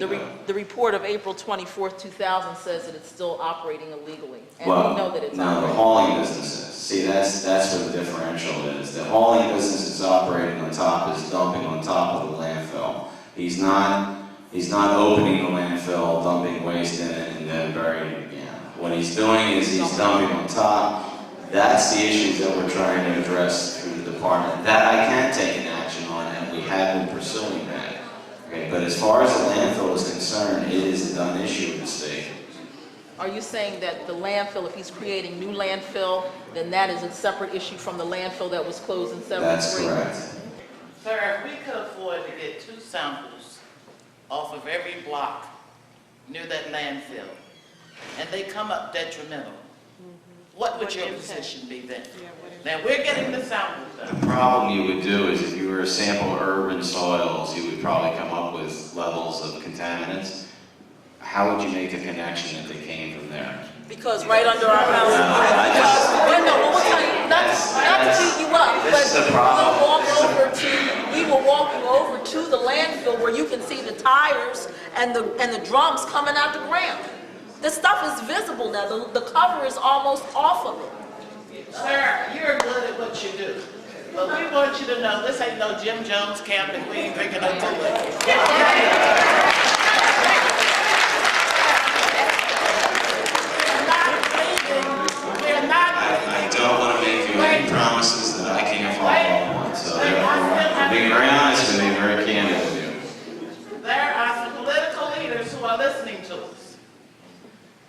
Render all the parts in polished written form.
The report of April 24th, 2000 says that it's still operating illegally. And Well, we know that it's no, operating. the hauling businesses. See, that's where the differential is. The hauling business is operating on top, is dumping on top of the landfill. He's not opening the landfill, dumping waste in it, and then burying it again. What he's doing is he's dumping on top. That's the issues that we're trying to address through the department. That I can take an action on, and we have been pursuing that. Okay, but as far as the landfill is concerned, it is a done issue in the state. Are you saying that the landfill, if he's creating new landfill, then that is a separate issue from the landfill that was closed in 73? That's correct. Sir, if we could afford to get 2 samples off of every block near that landfill, and they come up detrimental, what would your position be then? Now, we're getting the samples done. The problem you would do is if you were to sample urban soils, you would probably come up with levels of contaminants. How would you make the connection that they came from there? Because right under our house, not to beat you up, but we were walking over to the landfill where you can see the tires and the drums coming out the ground. This stuff is visible now. The cover is almost off of it. Sir, you're good at what you do. But we want you to know this ain't no Jim Jones camp and we ain't drinking no Kool-Aid. I don't want to make you any promises that I can't follow on. So I'm being very honest with you, very candid with you. There are some political leaders who are listening to us.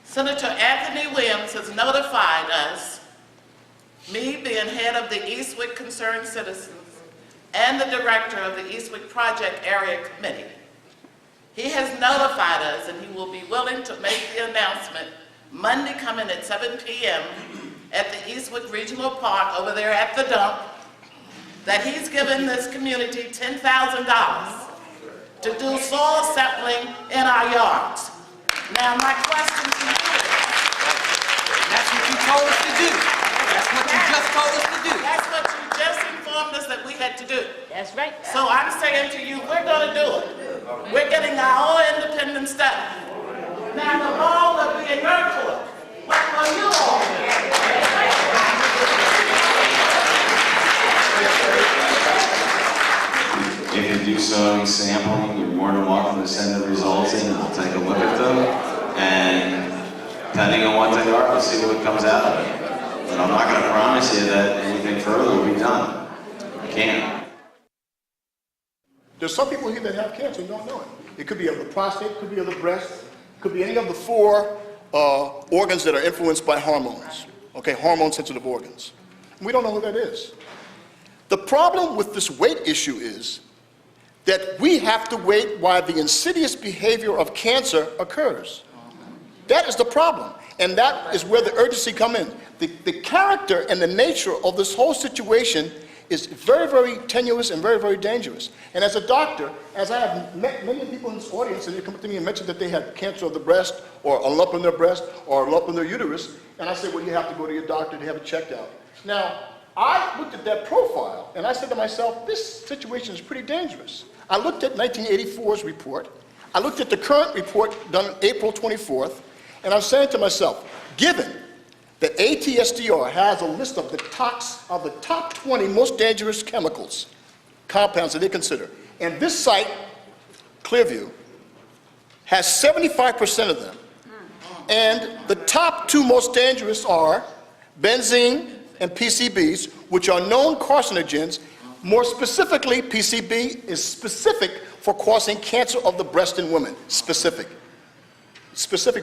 Senator Anthony Williams has notified us, me being head of the Eastwick Concerned Citizens and the director of the Eastwick Project Area Committee. He has notified us and he will be willing to make the announcement Monday coming at 7 p.m. at the Eastwick Regional Park over there at the dump, that he's given this community $10,000 to do soil sampling in our yards. Now my question to you is, That's what you told us to do. That's what you just told us to do. that's what you just informed us that we had to do. That's right. So I'm saying to you, we're going to do it. We're getting our own independent study. Now the ball will be in your court. What will you all do? If you do soil sampling, you're more than welcome to send the results in and we'll take a look at them. And depending on what they are, we'll see what comes out of it. But I'm not going to promise you that anything further will be done. I can't. There's some people here that have cancer and don't know it. It could be of the prostate, could be of the breast, could be any of the 4 organs that are influenced by hormones, okay, hormone-sensitive organs. We don't know who that is. The problem with this weight issue is that we have to wait while the insidious behavior of cancer occurs. That is the problem, and that is where the urgency comes in. The character and the nature of this whole situation is very, very tenuous and very, very dangerous. And as a doctor, as I have met many people in this audience, and they come up to me and mention that they had cancer of the breast, or a lump in their breast, or a lump in their uterus, and I say, well, you have to go to your doctor to have it checked out. Now, I looked at that profile, and I said to myself, this situation is pretty dangerous. I looked at 1984's report, I looked at the current report done April 24th, and I'm saying to myself, given that ATSDR has a list of the top 20 most dangerous chemicals, compounds that they consider. And this site, Clearview, has 75% of them. And the top 2 most dangerous are benzene and PCBs, which are known carcinogens. More specifically, PCB is specific for causing cancer of the breast in women, specific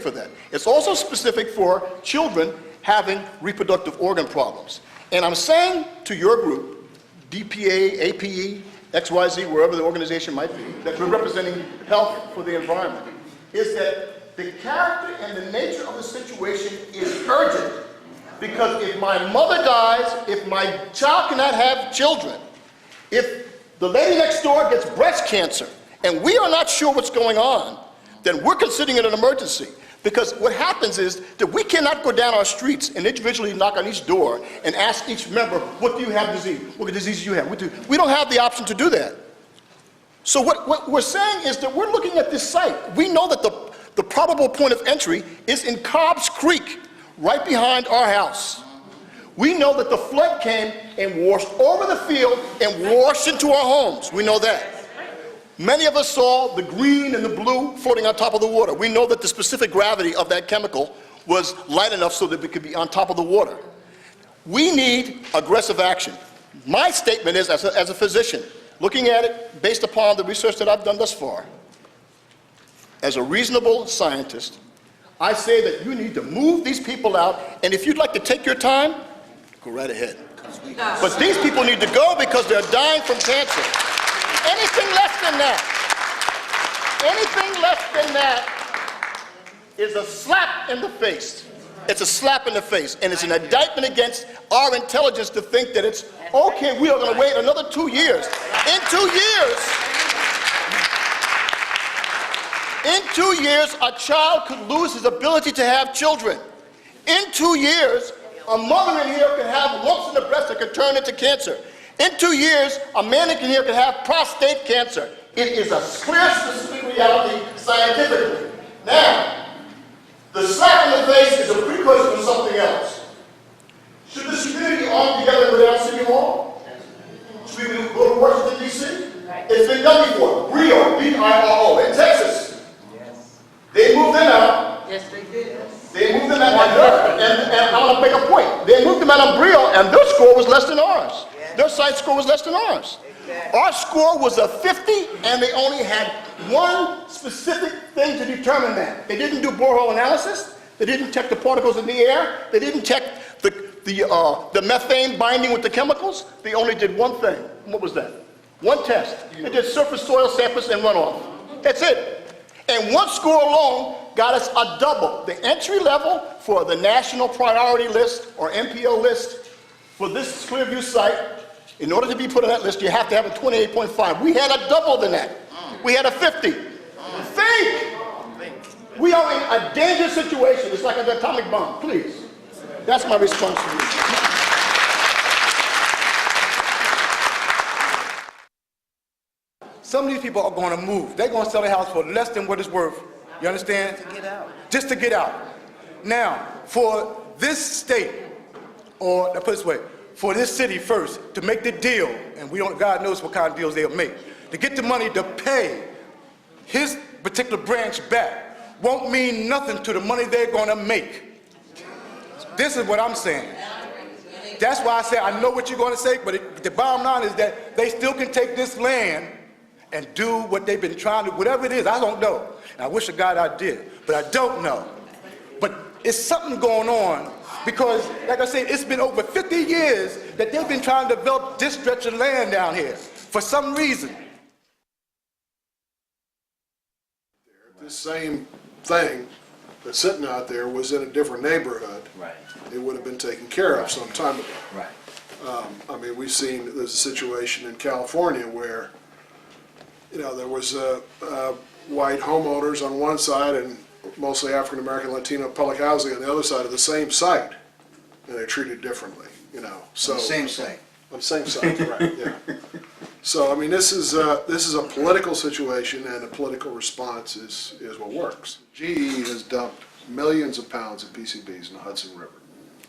for that. It's also specific for children having reproductive organ problems. And I'm saying to your group, DPA, APE, XYZ, wherever the organization might be, that we're representing health for the environment, is that the character and the nature of the situation is urgent. Because if my mother dies, if my child cannot have children, if the lady next door gets breast cancer, and we are not sure what's going on, then we're considering it an emergency. Because what happens is that we cannot go down our streets and individually knock on each door and ask each member, what do you have disease? What disease do you have? We don't have the option to do that. So what we're saying is that we're looking at this site. We know that the probable point of entry is in Cobb's Creek, right behind our house. We know that the flood came and washed over the field and washed into our homes. We know that. Many of us saw the green and the blue floating on top of the water. We know that the specific gravity of that chemical was light enough so that it could be on top of the water. We need aggressive action. My statement is, as a physician, looking at it based upon the research that I've done thus far, as a reasonable scientist, I say that you need to move these people out, and if you'd like to take your time, go right ahead. But these people need to go because they're dying from cancer. Anything less than that is a slap in the face. It's a slap in the face, and it's an indictment against our intelligence to think that it's okay, we are going to wait another 2 years. In 2 years, a child could lose his ability to have children. In 2 years, a mother in here could have lumps in the breast that could turn into cancer. In 2 years, a man in here could have prostate cancer. It is a clear, specific reality scientifically. Now, the slap in the face is a precursor to something else. Should this community arm together without City Hall? Should we go to Washington, D.C.? It's been done before. Brio, B-I-R-O, in Texas. They moved them out. Yes, they did. They moved them out, and I want to make a point. They moved them out on Brio, and their score was less than ours. Their site score was less than ours. Our score was a 50, and they only had one specific thing to determine that. They didn't do borehole analysis. They didn't check the particles in the air. They didn't check the methane binding with the chemicals. They only did one thing. What was that? One test. They did surface soil samples and runoff. That's it. And one score alone got us a double. The entry level for the National Priority List, or NPO list, for this Clearview site, in order to be put on that list, you have to have a 28.5. We had a double than that. We had a 50. Think! We are in a dangerous situation. It's like an atomic bomb. Please. That's my response to you. Some of these people are going to move. They're going to sell their house for less than what it's worth. You understand? To get out. Just to get out. Now, for this state, or let's put it this way, for this city first, to make the deal, and we don't, God knows what kind of deals they'll make, to get the money to pay his particular branch back won't mean nothing to the money they're going to make. This is what I'm saying. That's why I say I know what you're going to say, but the bottom line is that they still can take this land and do what they've been trying to, whatever it is, I don't know. And I wish to God I did, but I don't know. But it's something going on because, like I said, it's been over 50 years that they've been trying to develop this stretch of land down here for some reason. This same thing that's sitting out there was in a different neighborhood. Right. It would have been taken care of some time ago. Right. I mean, we've seen, there's a situation in California where, you know, there was white homeowners on one side and mostly African-American, Latino public housing on the other side of the same site, and they're treated differently, you know. So, On the same site. On the same site, right, yeah. So, I mean, this is a political situation, and a political response is what works. GE has dumped millions of pounds of PCBs in the Hudson River.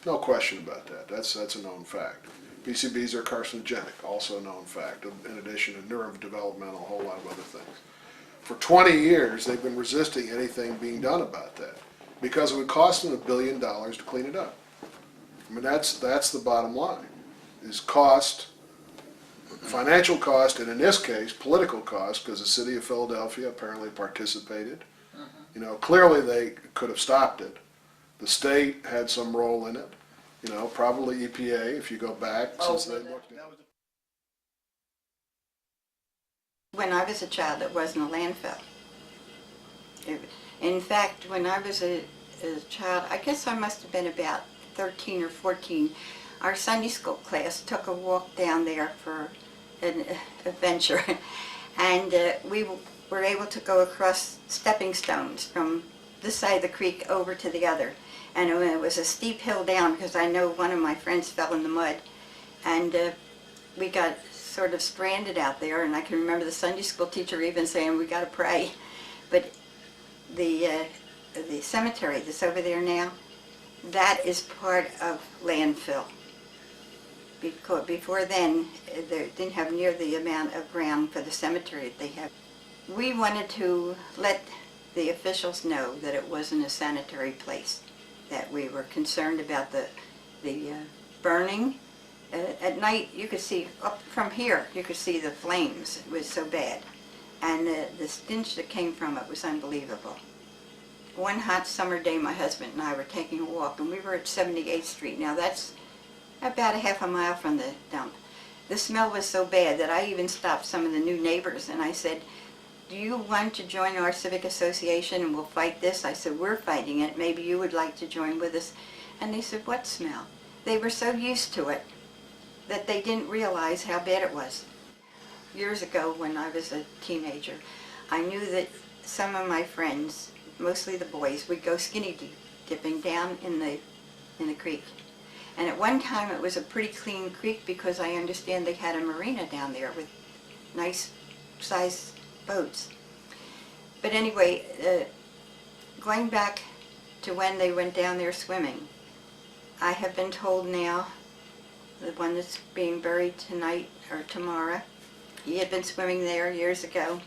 No question about that. That's a known fact. PCBs are carcinogenic, also a known fact, in addition to neurodevelopmental, a whole lot of other things. For 20 years, they've been resisting anything being done about that because it would cost them $1 billion to clean it up. I mean, that's the bottom line, is cost, financial cost, and in this case, political cost, because the city of Philadelphia apparently participated. You know, clearly they could have stopped it. The state had some role in it. You know, probably EPA, if you go back, since they looked at it. When I was a child, it wasn't a landfill. In fact, when I was a child, I guess I must have been about 13 or 14, our Sunday school class took a walk down there for an adventure. And we were able to go across stepping stones from this side of the creek over to the other. And it was a steep hill down because I know one of my friends fell in the mud. And we got sort of stranded out there, and I can remember the Sunday school teacher even saying, we got to pray. But the cemetery that's over there now, that is part of landfill. Because before then, they didn't have near the amount of ground for the cemetery that they have. We wanted to let the officials know that it wasn't a sanitary place, that we were concerned about the burning. At night, you could see, up from here, you could see the flames. It was so bad. And the stench that came from it was unbelievable. One hot summer day, my husband and I were taking a walk, and we were at 78th Street. Now that's about a half a mile from the dump. The smell was so bad that I even stopped some of the new neighbors, and I said, do you want to join our civic association and we'll fight this? I said, we're fighting it. Maybe you would like to join with us. And they said, what smell? They were so used to it that they didn't realize how bad it was. Years ago, when I was a teenager, I knew that some of my friends, mostly the boys, would go skinny dipping down in the creek. And at one time it was a pretty clean creek because I understand they had a marina down there with nice sized boats. But anyway, going back to when they went down there swimming, I have been told now, the one that's being buried tonight or tomorrow, he had been swimming there years ago.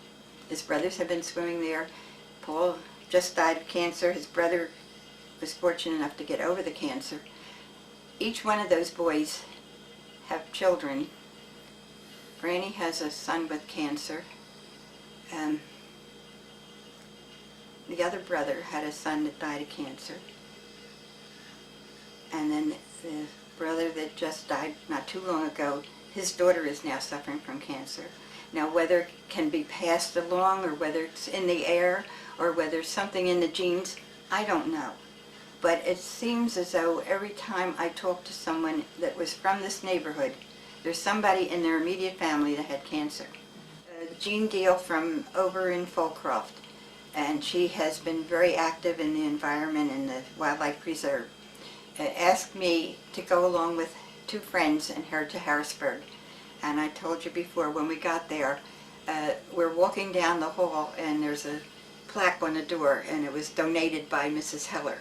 His brothers have been swimming there. Paul just died of cancer. His brother was fortunate enough to get over the cancer. Each one of those boys have children. Granny has a son with cancer. The other brother had a son that died of cancer. And then the brother that just died not too long ago, his daughter is now suffering from cancer. Now whether it can be passed along or whether it's in the air or whether it's something in the genes, I don't know. But it seems as though every time I talk to someone that was from this neighborhood, there's somebody in their immediate family that had cancer. Jean Deal from over in Fulcroft, and she has been very active in the environment and the wildlife preserve, asked me to go along with two friends and her to Harrisburg. And I told you before, when we got there, we're walking down the hall and there's a plaque on the door, and it was donated by Mrs. Heller.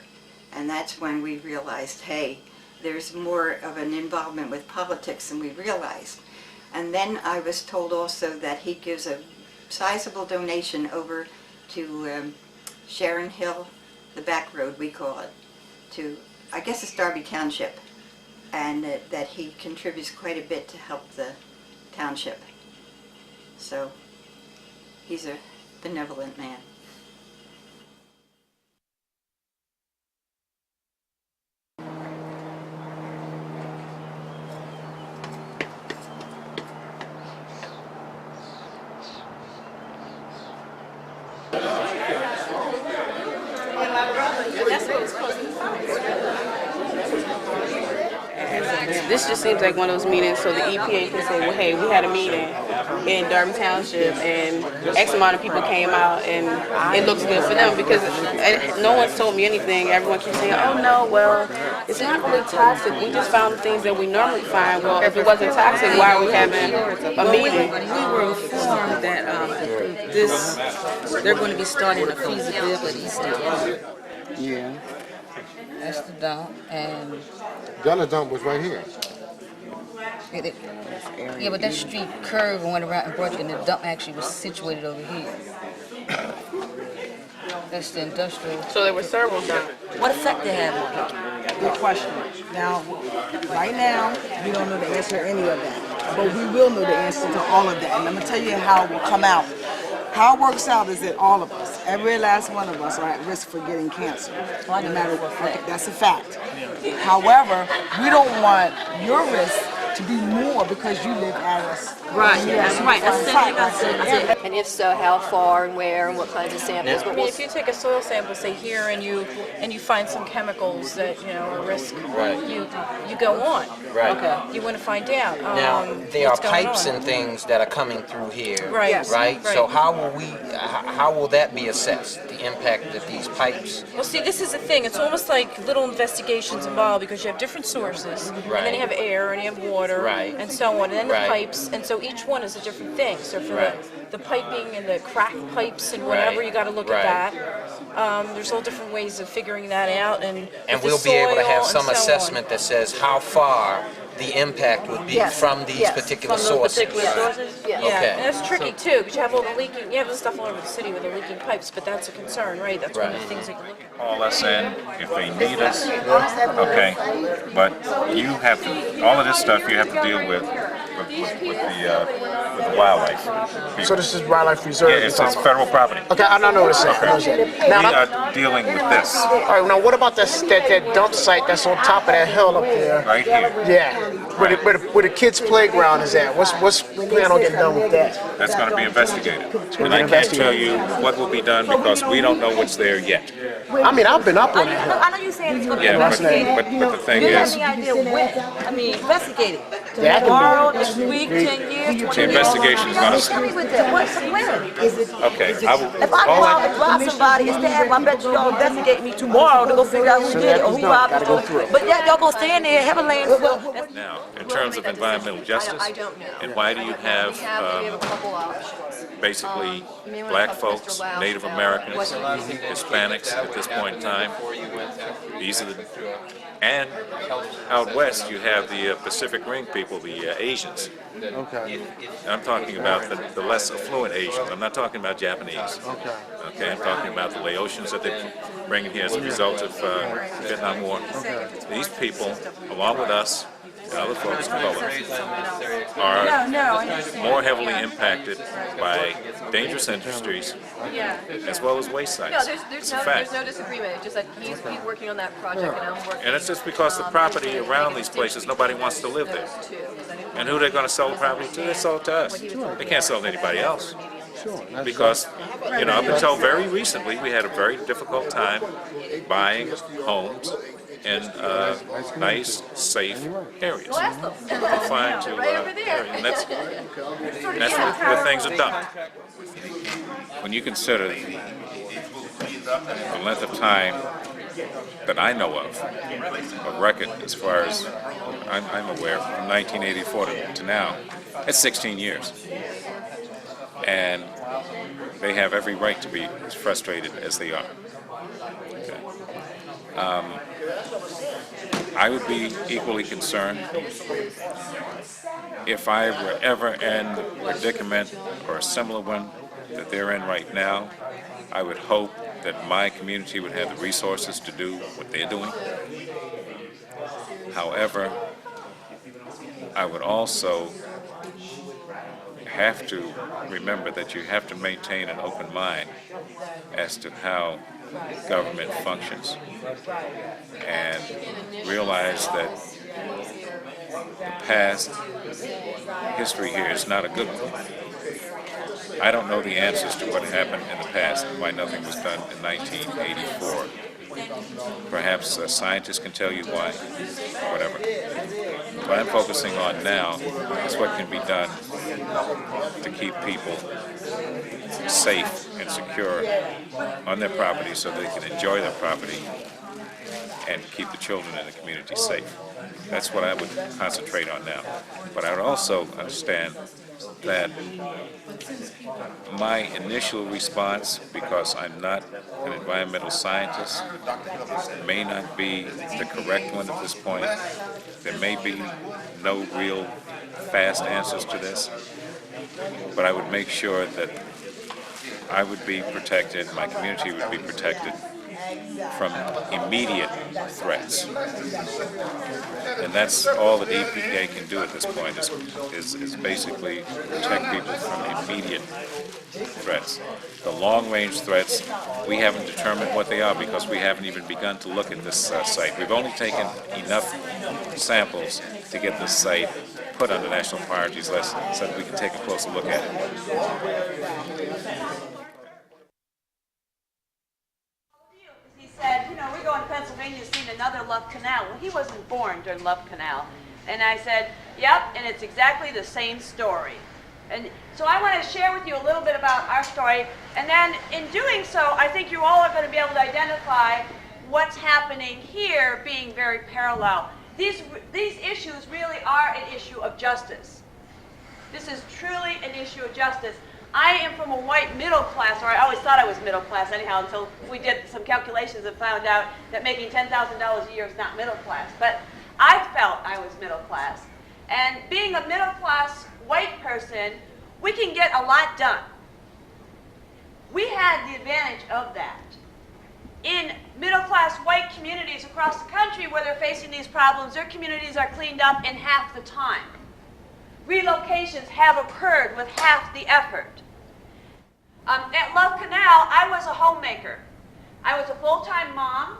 And that's when we realized, hey, there's more of an involvement with politics than we realized. And then I was told also that he gives a sizable donation over to Sharon Hill, the back road we call it, to, I guess it's Darby Township, and that he contributes quite a bit to help the township. So he's a benevolent man. This just seems like one of those meetings so the EPA can say, well, hey, we had a meeting in Darby Township and X amount of people came out and it looks good for them, because no one's told me anything. Everyone keeps saying, oh no, well, it's not really toxic. We just found things that we normally find. Well, if it wasn't toxic, why are we having a meeting? We were informed that they're going to be starting a feasibility study. Yeah. That's the dump, and The other dump was right here. yeah, but that street curved and went around and broke, and the dump actually was situated over here. That's the industrial. So there were several dumps. What effect they have on it? Good question. Now, right now, we don't know the answer to any of that, but we will know the answer to all of that, and I'm gonna tell you how it will come out. How it works out is that all of us, every last one of us, are at risk for getting cancer. No matter what, that's a fact. However, we don't want your risk to be more because you live at us. Right, that's right. That's the thing about it. And if so, how far and where and what kinds of samples? I mean, if you take a soil sample, say here, and you find some chemicals that are risk, you go on. Right. Okay. You want to find out. Now, there are what's going pipes on. and things that are coming through here. Right. Yes. Right? So how will that be assessed? The impact that these pipes? Well, see, this is the thing. It's almost like little investigations involved because you have different sources, and then you have air, and you have water, and so on, and then the pipes, and so each one is a different thing. So for the piping and the crack pipes and whatever, you got to look at that. There's all different ways of figuring that out, and we'll be able to have some assessment that says how far the impact would be from these particular sources. Yeah, Okay. and that's tricky too, because you have all the leaking, you have the stuff all over the city with the leaking pipes, but that's a concern, right? That's one of the things they can look at. Call us in if they need us, okay? But you have to, all of this stuff you have to deal with the wildlife people. So this is wildlife reserve? Yeah, it's federal property. Okay, I know this. We are dealing with this. All right, now what about that dump site that's on top of that hill up there? Right here. Yeah, where the kids' playground is at. What's the plan on getting done with that? That's going to be investigated. And I can't tell you what will be done because we don't know what's there yet. I mean, I've been up on that hill. I know you're saying it's going to be Yeah, investigated. but the thing Do you have is, any idea when? I mean, investigate it. Yeah, Tomorrow, next week, 10 years, 20 years? the investigation is going Tell me with that. What's the plan? okay, If I go out and rob somebody and stab, I bet you y'all investigate me tomorrow to go figure out who did it or who robbed me. But y'all gonna stand there, have a landfill. now, in terms of environmental justice, and why do you have basically black folks, Native Americans, Hispanics at this point in time? These are the, and out west you have the Pacific Ring people, the Asians. Okay. I'm talking about the less affluent Asians. I'm not talking about Japanese. Okay, I'm talking about the Laotians that they're bringing here as a result of the Vietnam War. These people, along with us, and other folks of color, are more heavily impacted by dangerous industries as well as waste sites. No, It's a fact. there's no disagreement. It's just that he's working on that project and I'm working. And it's just because the property around these places, nobody wants to live there. And who they're going to sell the property to? They sell it to us. They can't sell it to anybody else. Because, you know, up until very recently, we had a very difficult time buying homes in nice, safe areas. Confined to areas. And that's where things are done. When you consider the length of time that I know of record as far as I'm aware, from 1984 to now, it's 16 years. And they have every right to be as frustrated as they are. Okay. I would be equally concerned if I were ever in the predicament or a similar one that they're in right now. I would hope that my community would have the resources to do what they're doing. However, I would also have to remember that you have to maintain an open mind as to how government functions and realize that the past history here is not a good one. I don't know the answers to what happened in the past and why nothing was done in 1984. Perhaps scientists can tell you why, whatever. What I'm focusing on now is what can be done to keep people safe and secure on their property so they can enjoy their property and keep the children in the community safe. That's what I would concentrate on now. But I would also understand that my initial response, because I'm not an environmental scientist, may not be the correct one at this point. There may be no real fast answers to this, but I would make sure that I would be protected, my community would be protected from immediate threats. And that's all that EPA can do at this point, is basically protect people from immediate threats. The long-range threats, we haven't determined what they are because we haven't even begun to look at this site. We've only taken enough samples to get this site put on the national priorities list so that we can take a closer look at it. Said, you know, we're going to Pennsylvania to see another Love Canal. Well, he wasn't born during Love Canal. And I said, yep, and it's exactly the same story. And so I want to share with you a little bit about our story, and then in doing so, I think you all are going to be able to identify what's happening here being very parallel. These issues really are an issue of justice. This is truly an issue of justice. I am from a white middle class, or I always thought I was middle class anyhow, until we did some calculations and found out that making $10,000 a year is not middle class. But I felt I was middle class. And being a middle class white person, we can get a lot done. We had the advantage of that. In middle class white communities across the country where they're facing these problems, their communities are cleaned up in half the time. Relocations have occurred with half the effort. At Love Canal, I was a homemaker. I was a full-time mom.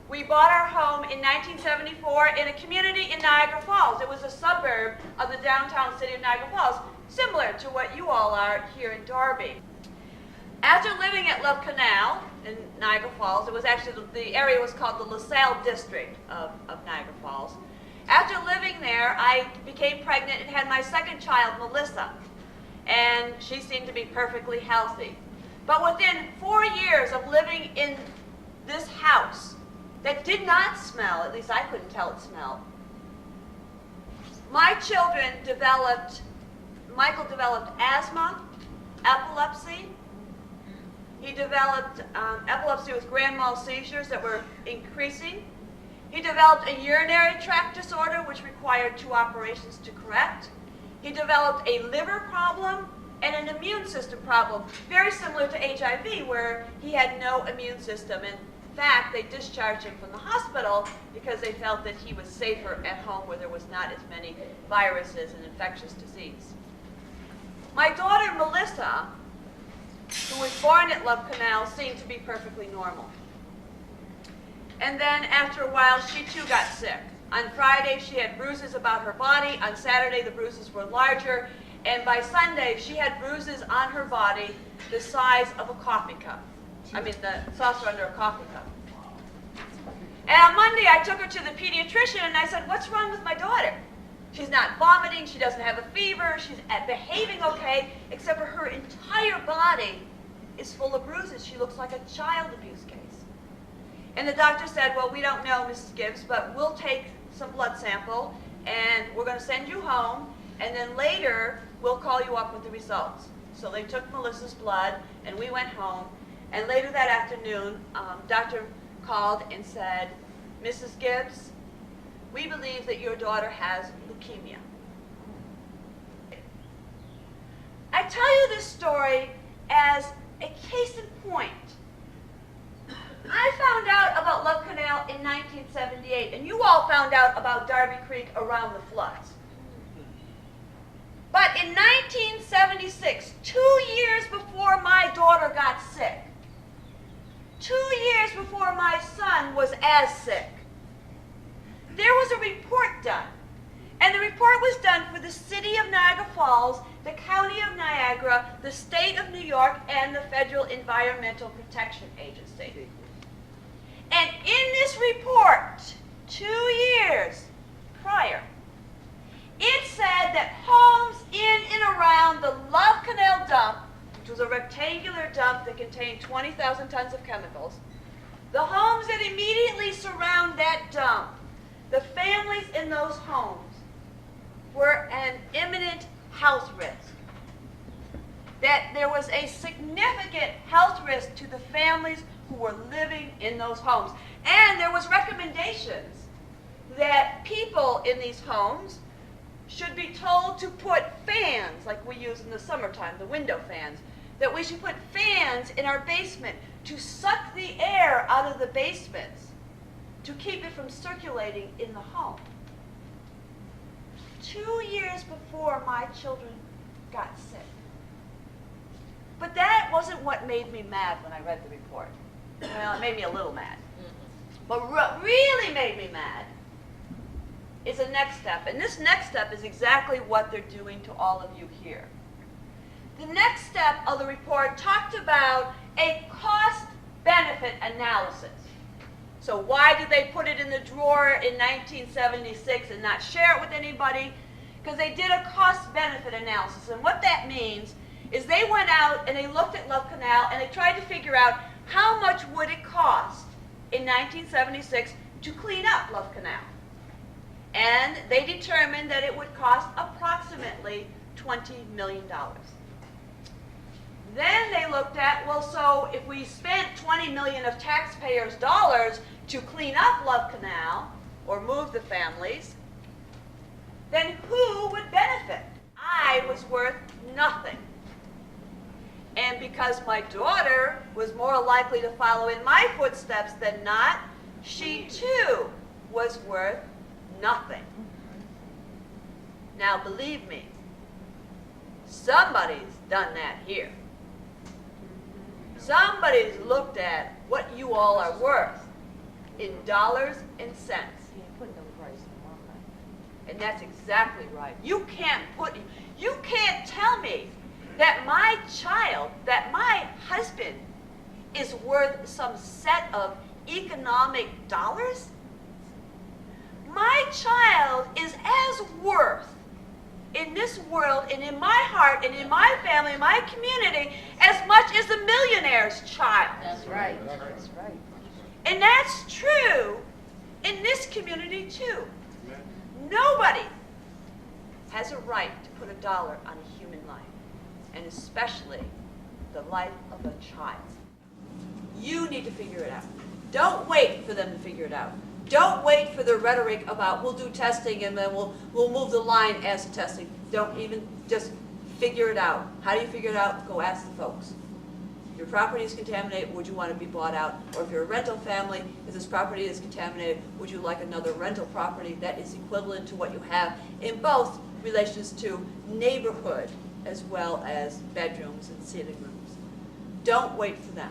We bought our home in 1974 in a community in Niagara Falls. It was a suburb of the downtown city of Niagara Falls, similar to what you all are here in Darby. After living at Love Canal in Niagara Falls, it was actually, the area was called the LaSalle district of Niagara Falls. After living there, I became pregnant and had my second child, Melissa, and she seemed to be perfectly healthy. But within 4 years of living in this house that did not smell, at least I couldn't tell it smelled, my children developed, Michael developed asthma, epilepsy. He developed epilepsy with grand mal seizures that were increasing. He developed a urinary tract disorder, which required 2 operations to correct. He developed a liver problem and an immune system problem, very similar to HIV, where he had no immune system. In fact, they discharged him from the hospital because they felt that he was safer at home where there was not as many viruses and infectious disease. My daughter, Melissa, who was born at Love Canal, seemed to be perfectly normal. And then after a while, she too got sick. On Friday, she had bruises about her body. On Saturday, the bruises were larger. And by Sunday, she had bruises on her body the size of a coffee cup. I mean, the saucer under a coffee cup. And on Monday, I took her to the pediatrician, and I said, "What's wrong with my daughter? She's not vomiting. She doesn't have a fever. She's behaving okay, except for her entire body is full of bruises. She looks like a child abuse case." And the doctor said, "Well, we don't know, Mrs. Gibbs, but we'll take some blood sample, and we're going to send you home, and then later we'll call you up with the results." So they took Melissa's blood, and we went home. And later that afternoon, doctor called and said, "Mrs. Gibbs, we believe that your daughter has leukemia." I tell you this story as a case in point. I found out about Love Canal in 1978, and you all found out about Darby Creek around the floods. But in 1976, 2 years before my daughter got sick, 2 years before my son was as sick, there was a report done. And the report was done for the city of Niagara Falls, the county of Niagara, the state of New York, and the Federal Environmental Protection Agency. And in this report, 2 years prior, it said that homes in and around the Love Canal dump, which was a rectangular dump that contained 20,000 tons of chemicals, the homes that immediately surround that dump, the families in those homes were an imminent health risk. That there was a significant health risk to the families who were living in those homes. And there was recommendations that people in these homes should be told to put fans, like we use in the summertime, the window fans, that we should put fans in our basement to suck the air out of the basements to keep it from circulating in the home. 2 years before my children got sick. But that wasn't what made me mad when I read the report. Well, it made me a little mad. But what really made me mad is the next step. And this next step is exactly what they're doing to all of you here. The next step of the report talked about a cost-benefit analysis. So why did they put it in the drawer in 1976 and not share it with anybody? because they did a cost-benefit analysis. And what that means is they went out and they looked at Love Canal and they tried to figure out how much would it cost in 1976 to clean up Love Canal. And they determined that it would cost approximately $20 million. Then they looked at, well, so if we spent $20 million of taxpayers' dollars to clean up Love Canal or move the families, then who would benefit? I was worth nothing. And because my daughter was more likely to follow in my footsteps than not, she too was worth nothing. Now believe me, somebody's done that here. Somebody's looked at what you all are worth in dollars and cents. And that's exactly right. You can't tell me that my child, that my husband is worth some set of economic dollars. My child is as worth in this world and in my heart and in my family, in my community, as much as a millionaire's child. That's right. That's right. And that's true in this community too. Nobody has a right to put a dollar on a human life, and especially the life of a child. You need to figure it out. Don't wait for them to figure it out. Don't wait for the rhetoric about we'll do testing and then we'll move the line as to testing. Don't even, just figure it out. How do you figure it out? Go ask the folks. Your property is contaminated, would you want to be bought out? Or if you're a rental family, if this property is contaminated, would you like another rental property that is equivalent to what you have in both relations to neighborhood as well as bedrooms and sitting rooms? Don't wait for them,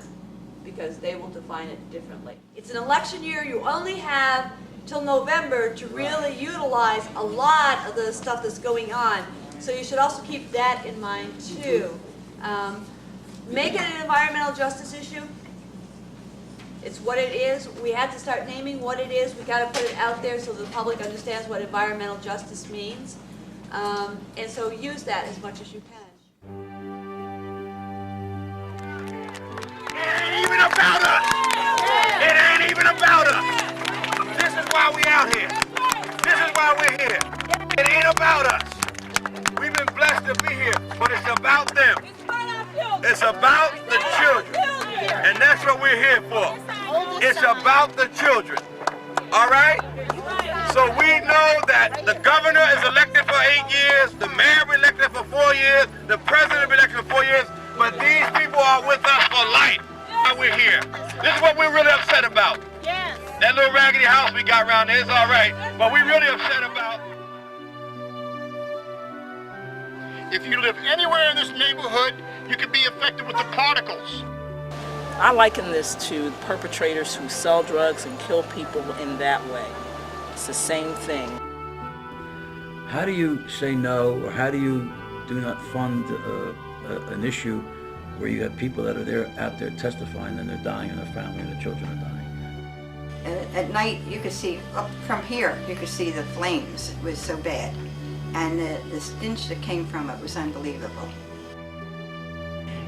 because they will define it differently. It's an election year. You only have till November to really utilize a lot of the stuff that's going on. So you should also keep that in mind too. Make it an environmental justice issue. It's what it is. We have to start naming what it is. We got to put it out there so the public understands what environmental justice means. And so use that as much as you can. It ain't even about us. It ain't even about us. This is why we out here. This is why we're here. It ain't about us. We've been blessed to be here, but it's about them. It's about the children. And that's what we're here for. It's about the children. All right? So we know that the governor is elected for 8 years, the mayor is elected for 4 years, the president is elected for 4 years, but these people are with us for life. And we're here. This is what we're really upset about. Yes. That little raggedy house we got around there is all right, but we're really upset about. If you live anywhere in this neighborhood, you can be affected with the particles. I liken this to perpetrators who sell drugs and kill people in that way. It's the same thing. How do you say no, or how do you do not fund an issue where you have people that are there out there testifying and they're dying and their family and their children are dying? At night, you could see, up from here, you could see the flames. It was so bad. And the stench that came from it was unbelievable.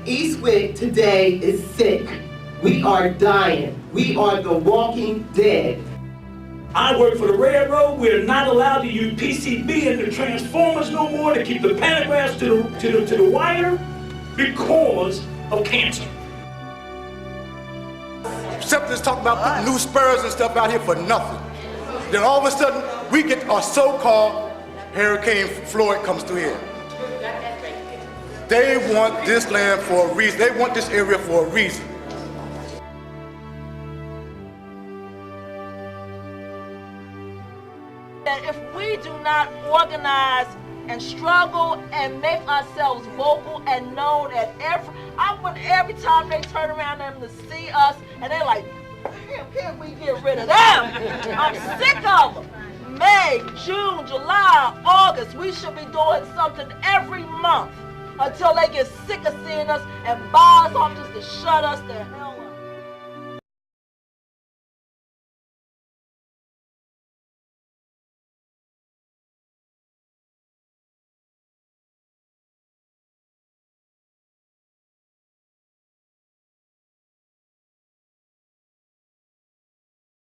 Eastwick today is sick. We are dying. We are the walking dead. I work for the railroad. We're not allowed to use PCB in the transformers no more to keep the pantographs to the wire because of cancer. Something's talking about putting new spurs and stuff out here for nothing. Then all of a sudden, we get our so-called Hurricane Floyd comes through here. They want this land for a reason. They want this area for a reason. That if we do not organize and struggle and make ourselves vocal and known at every time they turn around them to see us and they're like, can't we get rid of them? I'm sick of them. May, June, July, August, we should be doing something every month until they get sick of seeing us and buy us off just to shut us the hell